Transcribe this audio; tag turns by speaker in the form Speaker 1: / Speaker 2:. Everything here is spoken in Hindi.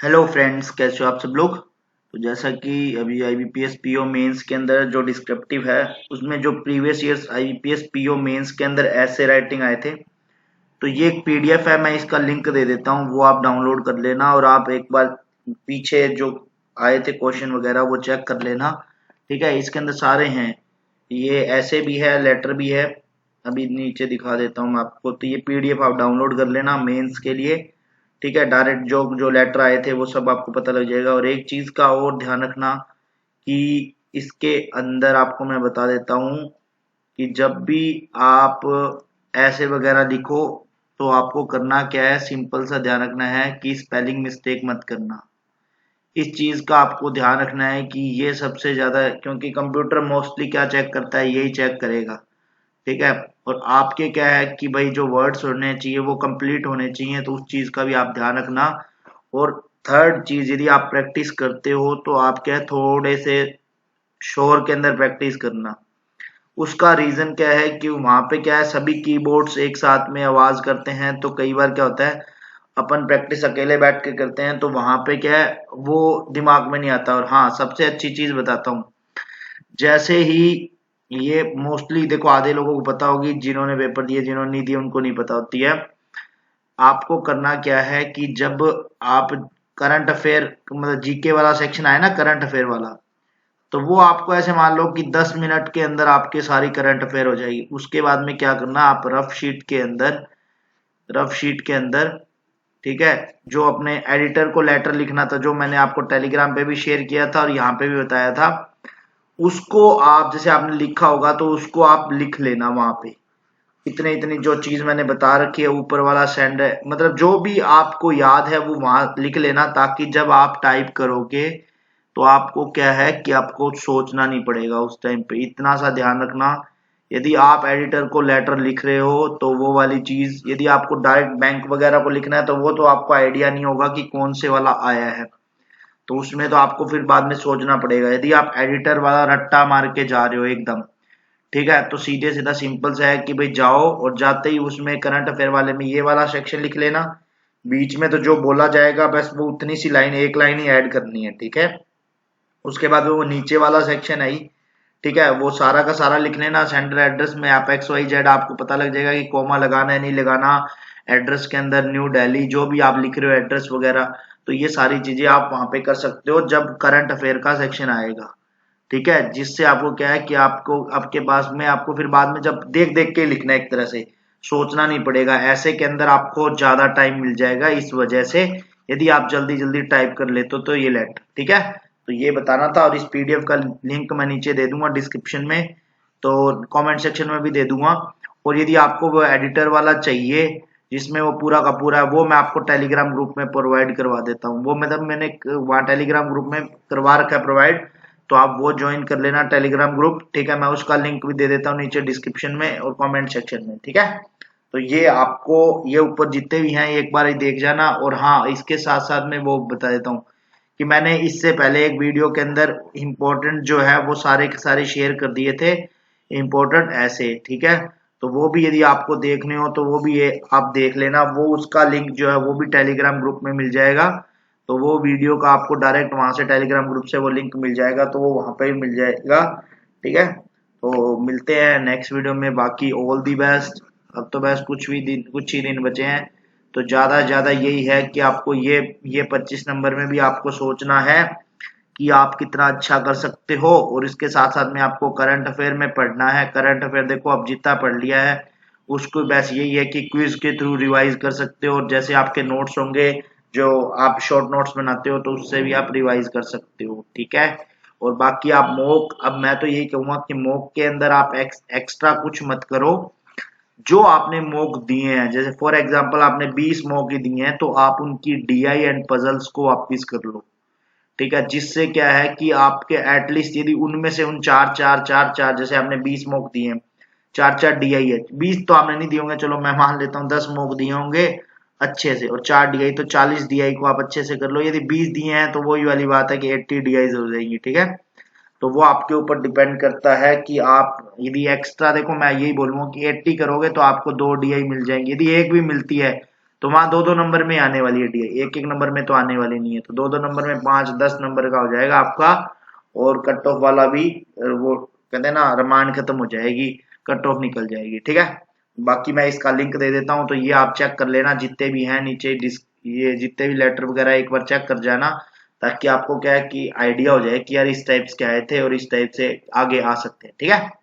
Speaker 1: हेलो फ्रेंड्स, कैसे हो आप सब लोग। तो जैसा कि अभी आईबीपीएस पीओ मेंस के अंदर जो डिस्क्रिप्टिव है उसमें जो previous years IBPS PO mains के अंदर ऐसे राइटिंग आए थे, तो ये एक पीडीएफ है। मैं इसका लिंक दे देता हूँ, वो आप डाउनलोड कर लेना और आप एक बार पीछे जो आए थे क्वेश्चन वगैरह वो चेक कर लेना। ठीक है, इसके अंदर सारे हैं, ये ऐसे भी है, लेटर भी है। अभी नीचे दिखा देता हूँ मैं आपको। तो ये पीडीएफ आप डाउनलोड कर लेना मेंस के लिए। ठीक है, डायरेक्ट जो जो लेटर आए थे वो सब आपको पता लग जाएगा। और एक चीज का और ध्यान रखना कि इसके अंदर आपको मैं बता देता हूँ कि जब भी आप ऐसे वगैरह लिखो तो आपको करना क्या है, सिंपल सा ध्यान रखना है कि स्पेलिंग मिस्टेक मत करना। इस चीज का आपको ध्यान रखना है कि ये सबसे ज्यादा, क्योंकि कंप्यूटर मोस्टली क्या चेक करता है, यही चेक करेगा। ठीक है, और आपके क्या है कि भाई जो वर्ड्स होने चाहिए वो कंप्लीट होने चाहिए, तो उस चीज का भी आप ध्यान रखना। और थर्ड चीज, यदि आप प्रैक्टिस करते हो तो आप क्या है, थोड़े से शोर के अंदर प्रैक्टिस करना। उसका रीजन क्या है कि वहां पे क्या है, सभी कीबोर्ड्स एक साथ में आवाज करते हैं, तो कई बार क्या होता है, अपन प्रैक्टिस अकेले बैठ के करते हैं तो वहां पे क्या है, वो दिमाग में नहीं आता। और हाँ, सबसे अच्छी चीज बताता हूँ, जैसे ही ये मोस्टली देखो आधे लोगों को पता होगी, जिन्होंने पेपर दिए, जिन्होंने नहीं दिए उनको नहीं पता होती है। आपको करना क्या है कि जब आप करंट अफेयर मतलब जीके वाला सेक्शन आए ना, करंट अफेयर वाला, तो वो आपको ऐसे मान लो कि 10 मिनट के अंदर आपके सारी करंट अफेयर हो जाएगी। उसके बाद में क्या करना, आप रफ शीट के अंदर, ठीक है, जो अपने एडिटर को लेटर लिखना था, जो मैंने आपको टेलीग्राम पे भी शेयर किया था और यहाँ पे भी बताया था, उसको आप जैसे आपने लिखा होगा तो उसको आप लिख लेना वहां पे। इतने इतनी जो चीज मैंने बता रखी है, ऊपर वाला सेंड है, मतलब जो भी आपको याद है वो वहां लिख लेना, ताकि जब आप टाइप करोगे तो आपको क्या है कि आपको सोचना नहीं पड़ेगा उस टाइम पे। इतना सा ध्यान रखना, यदि आप एडिटर को लेटर लिख रहे हो तो वो वाली चीज, यदि आपको डायरेक्ट बैंक वगैरह को लिखना है तो वो तो आपको आइडिया नहीं होगा कि कौन से वाला आया है, तो उसमें तो आपको फिर बाद में सोचना पड़ेगा। यदि आप एडिटर वाला रट्टा मार के जा रहे हो एकदम, ठीक है, तो सीधे सीधा सिंपल सा है कि भाई जाओ और जाते ही उसमें करंट अफेयर वाले में ये वाला सेक्शन लिख लेना। बीच में तो जो बोला जाएगा बस वो उतनी सी लाइन, एक लाइन ही ऐड करनी है। ठीक है, उसके बाद वो नीचे वाला सेक्शन है ही, ठीक है, वो सारा का सारा लिख लेना। सेंडर एड्रेस में आप एक्स वाई जेड आपको पता लग जाएगा कि कोमा लगाना है नहीं लगाना। एड्रेस के अंदर न्यू दिल्ली जो भी आप लिख रहे हो एड्रेस वगैरह, तो ये सारी चीजें आप वहां पे कर सकते हो जब करंट अफेयर का सेक्शन आएगा। ठीक है, जिससे आपको क्या है कि आपको आपके पास में आपको फिर बाद में जब देख देख के लिखना है, एक तरह से सोचना नहीं पड़ेगा। ऐसे के अंदर आपको ज्यादा टाइम मिल जाएगा, इस वजह से यदि आप जल्दी जल्दी टाइप कर लेते हो तो ये लेट। ठीक है, तो ये बताना था। और इस पीडीएफ का लिंक मैं नीचे दे दूंगा डिस्क्रिप्शन में, तो कमेंट सेक्शन में भी दे दूंगा। और यदि आपको वो एडिटर वाला चाहिए जिसमें वो पूरा का पूरा है, वो मैं आपको टेलीग्राम ग्रुप में प्रोवाइड करवा देता हूँ। वो मतलब मैंने वहाँ टेलीग्राम ग्रुप में करवा रखा है प्रोवाइड, तो आप वो ज्वाइन कर लेना टेलीग्राम ग्रुप। ठीक है, मैं उसका लिंक भी दे देता हूँ नीचे डिस्क्रिप्शन में और कमेंट सेक्शन में। ठीक है, तो ये आपको, ये ऊपर जितने भी हैं एक बार ही देख जाना। और हाँ, इसके साथ साथ में वो बता देता हूँ कि मैंने इससे पहले एक वीडियो के अंदर इम्पोर्टेंट जो है वो सारे के सारे शेयर कर दिए थे, इम्पोर्टेंट ऐसे। ठीक है, तो वो भी यदि आपको देखने हो तो वो भी ये आप देख लेना। वो उसका लिंक जो है वो भी टेलीग्राम ग्रुप में मिल जाएगा, तो वो वीडियो का आपको डायरेक्ट वहां से टेलीग्राम ग्रुप से वो लिंक मिल जाएगा, तो वो वहां पे भी मिल जाएगा। ठीक है, तो मिलते हैं नेक्स्ट वीडियो में। बाकी ऑल दी बेस्ट। अब तो बस कुछ ही दिन बचे हैं, तो ज्यादा से ज्यादा यही है कि आपको ये 25 नंबर में भी आपको सोचना है कि आप कितना अच्छा कर सकते हो। और इसके साथ साथ में आपको करंट अफेयर में पढ़ना है। करंट अफेयर देखो अब जितना पढ़ लिया है उसको बस यही है कि क्विज के थ्रू रिवाइज कर सकते हो, और जैसे आपके नोट्स होंगे जो आप शॉर्ट नोट्स बनाते हो तो उससे भी आप रिवाइज कर सकते हो। ठीक है, और बाकी आप मॉक, अब मैं तो यही कहूंगा कि मॉक के अंदर आप एक्स्ट्रा कुछ मत करो। जो आपने मॉक दिए हैं, जैसे फॉर एग्जांपल आपने 20 मॉक ही दिए हैं, तो आप उनकी डीआई एंड पजल्स को वापिस कर लो। ठीक है, जिससे क्या है कि आपके एटलीस्ट यदि उनमें से उन चार चार चार चार, जैसे आपने 20 मॉक दिए हैं, चार चार डीआई है, 20 तो आपने नहीं दिए होंगे, चलो मैं मान लेता हूँ 10 मॉक दिए होंगे अच्छे से और 4 डीआई, तो 40 डीआई को आप अच्छे से कर लो। यदि 20 दिए हैं तो वही वाली बात है कि 80 डीआई हो जाएंगी। ठीक है, तो वो आपके ऊपर डिपेंड करता है कि आप यदि एक्स्ट्रा, देखो मैं यही बोलूंगा कि 80 करोगे तो आपको 2 डीआई मिल जाएंगी। यदि एक भी मिलती है तो वहां 2-2 नंबर में आने वाली है डी, एक एक नंबर में तो आने वाली नहीं है, तो 2-2 नंबर में 5-10 नंबर का हो जाएगा आपका। और कट ऑफ वाला भी वो कहते हैं ना, रमान खत्म हो जाएगी, कट ऑफ निकल जाएगी, ठीक है। बाकी मैं इसका लिंक दे देता हूँ, तो ये आप चेक कर लेना, जितने भी हैं नीचे ये जितने भी लेटर वगैरह एक बार चेक कर जाना, ताकि आपको क्या है कि आइडिया हो जाए कि यार इस टाइप के आए थे और इस टाइप से आगे आ सकते हैं, ठीक है।